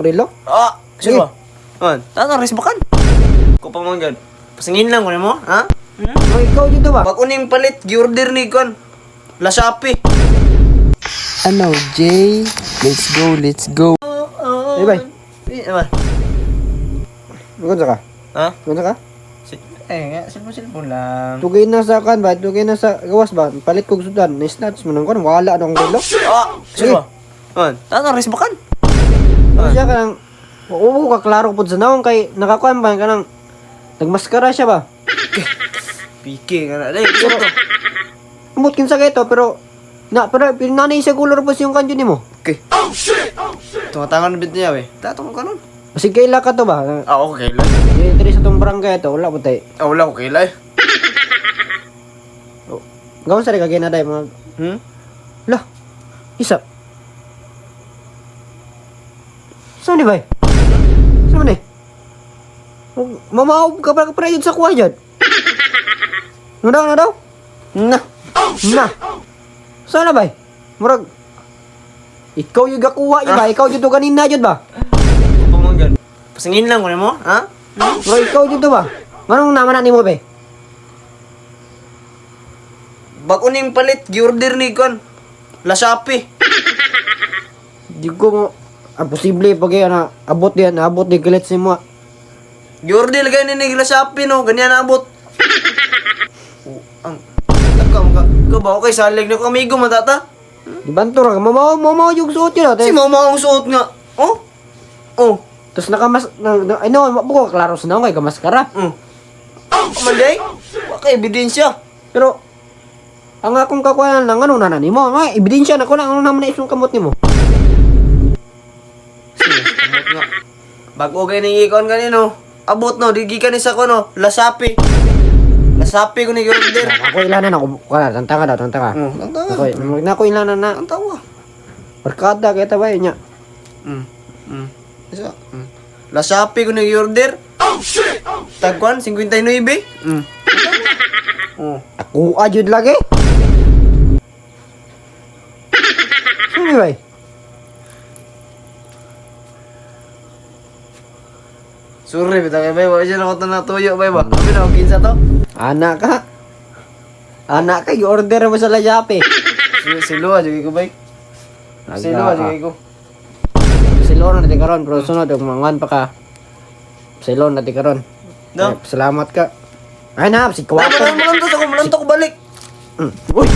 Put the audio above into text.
Rilo? Ah, sino ba? Man, tanong res makan. Ko pa mo gan. Pasingin lang ko mo, ha? Oh, ikaw dito ba? Pag uning palit, gi-order ni kon. La Shopee. Ano, Jay? Let's go, let's go. Hey, bye. Ba? Magkano ka? Ha? Magkano ka? Cellphone lang. Tugay na sa kan ba? Tugay na sa gawas ba? Palit kong sudan. Na-snatch mo nang kan. Wala nang relo. Ah, sino ba? Man, tanong res makan. Ano siya ka nang... Oo, kaklaro po sa naong kay nakakuan ba ka nang... Nagmaskara siya ba? Piki nga na. Dai, sino to? Amot kinsa kay to pero... pero pinanay sa color po yung kanyo ni mo. Okay. Tumatangan na bit niya, we. Tatong ka nun. Kasi kaila ka to ba? Ah, okay lang. Dito sa tong barangay to, wala po tayo. Ah, wala ko kailay. Gawin sa rin kaginaday mga... Lah, isa. Saan ni bay? Saan man eh? Mamaob ka pa yun sa kuha dyan. Ano daw? Na. Saan na bay? Murag... Ikaw yung gakuha yun ba? Ikaw dito kanina yun ba? Pamanggan. Pasingin lang ko mo, ha? Murag ikaw dito ba? Manong naman na ni mo be? Bag uning palit, gi-order ni kon. La Shopee. Di ko mo... posible pag yan na abot di galit si mo. Gi-order lagay ni La Shopee, no? Ganyan na abot. Ang... Ka ba? Okay, salig na ko amigo, matata? Di banto ra ka. Mamaw yung suot yun. Si mama ang suot nga. Oh? Oh. Tapos nakamas... Ano, buko klaro sa naong kay kamaskara. Manday? Waka ebidensya. Pero... Ang akong kakuha lang ano na ni mo. Mga ebidensya na ko lang ano naman na isong kamot ni mo. Abot nga. Bago kayo nang ikon kanino. Abot no, digi ka ni sa ko no. La Shopee. La Shopee ko ni gi-order. Ako ilanan ako. Kala, tantanga daw, tantanga. Tantanga. Ako ilanan na. Ang tawa. Barkada kaya tabay niya. Isa. La Shopee ko ni gi-order. Tagwan, 59. Ako ajud lagi. Sino ba? Sorry, bita kay bay, wala siya na ko natuyo, bay ba? Sabi na, kinsa to? Anak ka. Anak ka, i-order mo sa Lajape. Si Lua, jagi ko, bay. Si Lua, jagi ko. Si Lona natin karon, pero sunod, mangan pa ka. Si Lona natin karon. No? Salamat ka. Ay na, si Kawato. Malantos ako balik. Uy!